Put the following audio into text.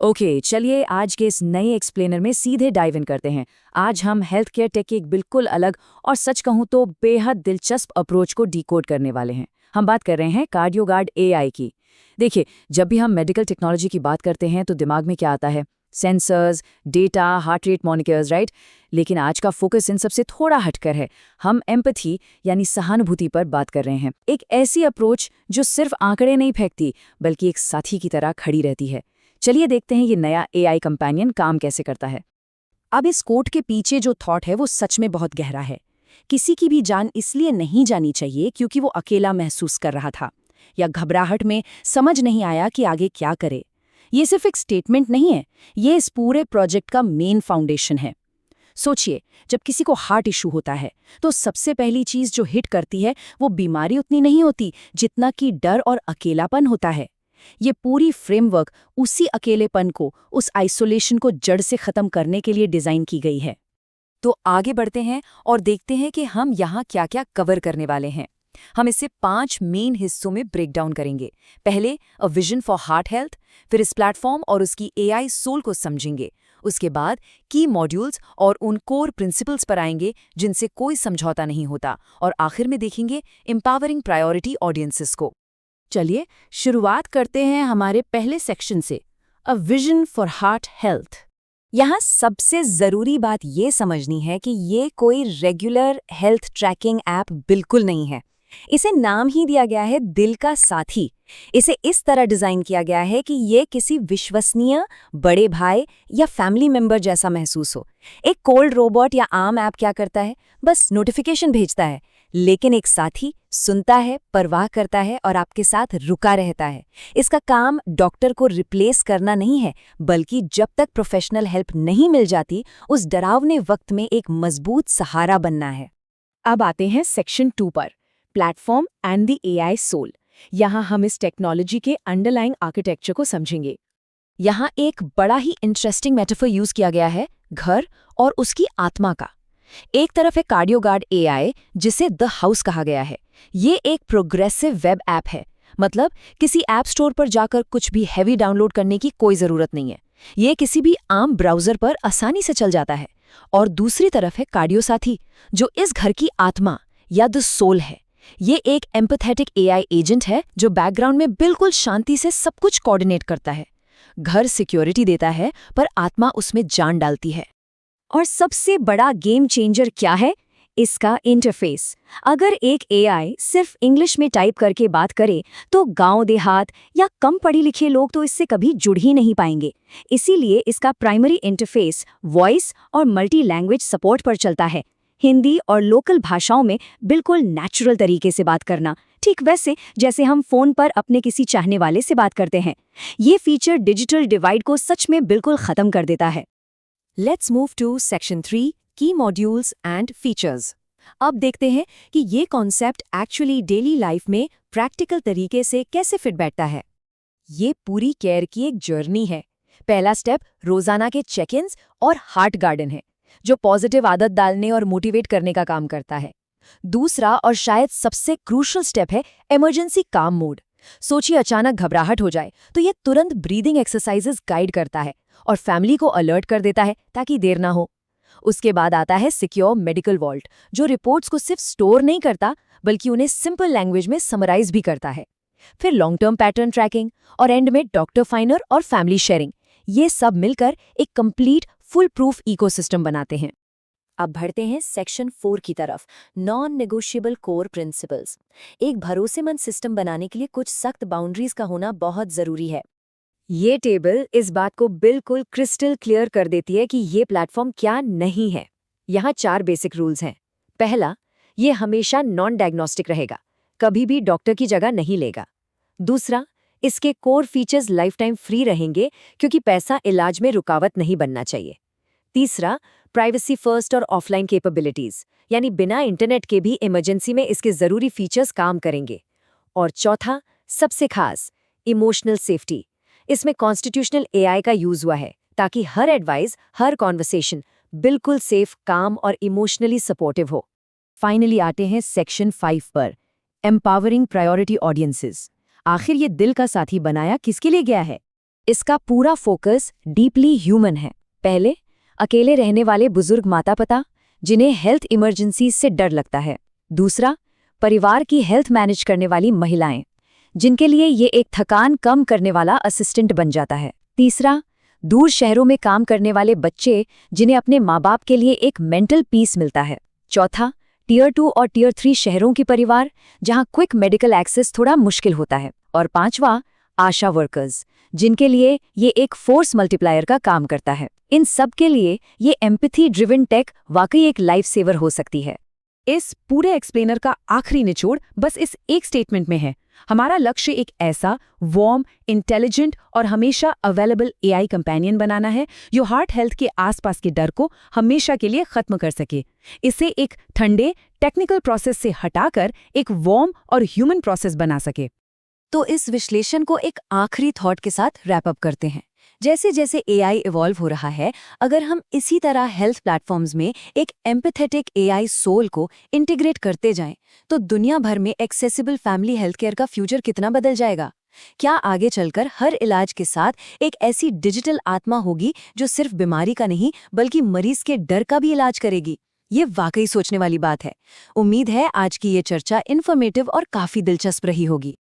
Okay, चलिए आज के इस नए एक्सप्लेनर में सीधे डाइव इन करते हैं। आज हम हेल्थ केयर टेक के एक बिल्कुल अलग और सच कहूँ तो बेहद दिलचस्प अप्रोच को डिकोड करने वाले हैं। हम बात कर रहे हैं कार्डियोगार्ड एआई की। देखिए, जब भी हम मेडिकल टेक्नोलॉजी की बात करते हैं तो दिमाग में क्या आता है? Sensors, data, heart rate monitors, right? लेकिन आज का फोकस इन सबसे थोड़ा हटकर है। हम एम्पैथी यानी सहानुभूति पर बात कर रहे हैं। एक ऐसी अप्रोच जो सिर्फ आंकड़े नहीं फेंकती बल्कि एक साथी की तरह खड़ी रहती है। चलिए देखते हैं ये नया एआई कंपेनियन काम कैसे करता है। अब इस कोट के पीछे जो थॉट है वो सच में बहुत गहरा है। किसी की भी जान इसलिए नहीं जानी चाहिए क्योंकि वो अकेला महसूस कर रहा था या घबराहट में समझ नहीं आया कि आगे क्या करे। ये सिर्फ एक स्टेटमेंट नहीं है, ये इस पूरे प्रोजेक्ट का मेन फाउंडेशन है। सोचिए, जब किसी को हार्ट इशू होता है तो सबसे पहली चीज जो हिट करती है वो बीमारी उतनी नहीं होती जितना कि डर और अकेलापन होता है। ये पूरी फ्रेमवर्क उसी अकेलेपन को, उस आइसोलेशन को जड़ से खत्म करने के लिए डिजाइन की गई है। तो आगे बढ़ते हैं और देखते हैं कि हम यहाँ क्या क्या कवर करने वाले हैं। हम इसे 5 मेन हिस्सों में ब्रेक डाउन करेंगे। पहले a vision for heart health, फिर इस प्लेटफॉर्म और उसकी एआई सोल को समझेंगे। उसके बाद की मॉड्यूल्स और उन कोर प्रिंसिपल्स पर आएंगे जिनसे कोई समझौता नहीं होता, और आखिर में देखेंगे एम्पावरिंग प्रायोरिटी ऑडियंसेस को। चलिए शुरुआत करते हैं हमारे पहले सेक्शन से, a vision for heart health. यहाँ सबसे ज़रूरी बात ये समझनी है कि ये कोई रेगुलर हेल्थ ट्रैकिंग ऐप बिल्कुल नहीं है। इसे नाम ही दिया गया है दिल का साथी। इसे इस तरह डिज़ाइन किया गया है कि ये किसी विश्वसनीय बड़े भाई या फैमिली मेंबर जैसा महसूस हो। एक कोल्ड रोबोट या आम ऐप क्या करता है? बस नोटिफिकेशन भेजता है, लेकिन एक साथी सुनता है, परवाह करता है और आपके साथ रुका रहता है। इसका काम डॉक्टर को रिप्लेस करना नहीं है, बल्कि जब तक प्रोफेशनल हेल्प नहीं मिल जाती उस डरावने वक्त में एक मजबूत सहारा बनना है। अब आते हैं सेक्शन 2 पर, platform and the AI soul. यहाँ हम इस टेक्नोलॉजी के अंडरलाइंग आर्किटेक्चर को समझेंगे। यहाँ एक बड़ा ही इंटरेस्टिंग मेटाफर यूज किया गया है, घर और उसकी आत्मा का। एक तरफ है कार्डियोगार्ड एआई, जिसे द हाउस कहा गया है। ये एक प्रोग्रेसिव वेब ऐप है, मतलब किसी ऐप स्टोर पर जाकर कुछ भी हैवी डाउनलोड करने की कोई जरूरत नहीं है। ये किसी भी आम ब्राउजर पर आसानी से चल जाता है। और दूसरी तरफ है कार्डियो साथी, जो इस घर की आत्मा या द सोल है। ये एक एम्पैथेटिक एआई एजेंट है जो बैकग्राउंड में बिल्कुल शांति से सब कुछ कोऑर्डिनेट करता है। घर सिक्योरिटी देता है पर आत्मा उसमें जान डालती है। और सबसे बड़ा गेम चेंजर क्या है? इसका इंटरफेस। अगर एक एआई सिर्फ इंग्लिश में टाइप करके बात करे तो गांव देहात या कम पढ़े लिखे लोग तो इससे कभी जुड़ ही नहीं पाएंगे। इसीलिए इसका प्राइमरी इंटरफेस वॉइस और मल्टी लैंग्वेज सपोर्ट पर चलता है। हिंदी और लोकल भाषाओं में बिल्कुल नेचुरल तरीके से बात करना, ठीक वैसे जैसे हम फोन पर अपने किसी चाहने वाले से बात करते हैं। ये फीचर डिजिटल डिवाइड को सच में बिल्कुल खत्म कर देता है। लेट्स मूव टू सेक्शन 3, की मॉड्यूल्स एंड फीचर्स। अब देखते हैं कि ये कॉन्सेप्ट एक्चुअली डेली लाइफ में प्रैक्टिकल तरीके से कैसे फिट बैठता है। ये पूरी केयर की एक जर्नी है। पहला स्टेप रोजाना के चेक इन्स और हार्ट गार्डन है, जो पॉजिटिव आदत डालने और मोटिवेट करने का काम करता है। दूसरा और शायद सबसे क्रूशल स्टेप है इमरजेंसी काम मोड। सोचिए, अचानक घबराहट हो जाए तो ये तुरंत ब्रीदिंग एक्सरसाइजेस गाइड करता है और फैमिली को अलर्ट कर देता है ताकि देर ना हो। उसके बाद आता है सिक्योर मेडिकल वॉल्ट, जो रिपोर्ट्स को सिर्फ स्टोर नहीं करता बल्कि उन्हें सिंपल लैंग्वेज में समराइज भी करता है। फिर लॉन्ग टर्म पैटर्न ट्रैकिंग और एंड में डॉक्टर फाइंडर और फैमिली शेयरिंग। ये सब मिलकर एक कंप्लीट फुल प्रूफ इकोसिस्टम बनाते हैं। अब बढ़ते हैं सेक्शन 4 की तरफ, नॉन नेगोशिएबल कोर प्रिंसिपल्स। एक भरोसेमंद सिस्टम बनाने के लिए कुछ सख्त बाउंड्रीज का होना बहुत जरूरी है। ये टेबल इस बात को बिल्कुल क्रिस्टल क्लियर कर देती है कि ये प्लेटफॉर्म क्या नहीं है। यहाँ 4 बेसिक रूल्स हैं। पहला, ये हमेशा नॉन डायग्नोस्टिक रहेगा, कभी भी डॉक्टर की जगह नहीं लेगा। दूसरा, इसके core features life time free रहेंगे क्योंकि पैसा इलाज में रुकावट नहीं बनना चाहिए। तीसरा, प्राइवेसी फर्स्ट और ऑफलाइन कैपेबिलिटीज, यानी बिना इंटरनेट के भी इमरजेंसी में इसके जरूरी फीचर्स काम करेंगे। और चौथा, सबसे खास, इमोशनल सेफ्टी। इसमें कॉन्स्टिट्यूशनल एआई का यूज हुआ है ताकि हर एडवाइस, हर कॉन्वर्सेशन बिल्कुल सेफ, काम और इमोशनली सपोर्टिव हो। फाइनली आते हैं सेक्शन 5 पर, एम्पावरिंग प्रायोरिटी ऑडियंसेस। आखिर ये दिल का साथी बनाया किसके लिए गया है? इसका पूरा फोकस डीपली ह्यूमन है। पहले, अकेले रहने वाले बुजुर्ग माता-पिता जिन्हें हेल्थ इमरजेंसी से डर लगता है। दूसरा, परिवार की हेल्थ मैनेज करने वाली महिलाएं, जिनके लिए ये एक थकान कम करने वाला असिस्टेंट बन जाता है। तीसरा, दूर शहरों में काम करने वाले बच्चे जिन्हें अपने माँ बाप के लिए एक मेंटल पीस मिलता है। चौथा, टियर 2 और टियर 3 शहरों की परिवार, जहां क्विक मेडिकल एक्सेस थोड़ा मुश्किल होता है। और पांचवा, आशा वर्कर्स, जिनके लिए ये एक फोर्स मल्टीप्लायर का काम करता है। इन सब के लिए ये एम्पैथी ड्रिवन टेक वाकई एक लाइफ सेवर हो सकती है। इस पूरे एक्सप्लेनर का आखिरी निचोड़ बस इस एक स्टेटमेंट में है। हमारा लक्ष्य एक ऐसा वार्म, इंटेलिजेंट और हमेशा अवेलेबल एआई कंपेनियन बनाना है जो हार्ट हेल्थ के आसपास के डर को हमेशा के लिए खत्म कर सके। इसे एक ठंडे टेक्निकल प्रोसेस से हटाकर एक वार्म और ह्यूमन प्रोसेस बना सके। तो इस विश्लेषण को एक आखिरी थॉट के साथ रैप अप करते हैं। जैसे जैसे एआई इवॉल्व हो रहा है, अगर हम इसी तरह हेल्थ प्लेटफॉर्म्स में एक एम्पैथेटिक एआई सोल को इंटीग्रेट करते जाएं, तो दुनिया भर में एक्सेसिबल फैमिली हेल्थ केयर का फ्यूचर कितना बदल जाएगा। क्या आगे चलकर हर इलाज के साथ एक ऐसी डिजिटल आत्मा होगी जो सिर्फ बीमारी का नहीं बल्कि मरीज के डर का भी इलाज करेगी। ये वाकई सोचने वाली बात है। उम्मीद है आज की ये चर्चा इन्फॉर्मेटिव और काफी दिलचस्प रही होगी।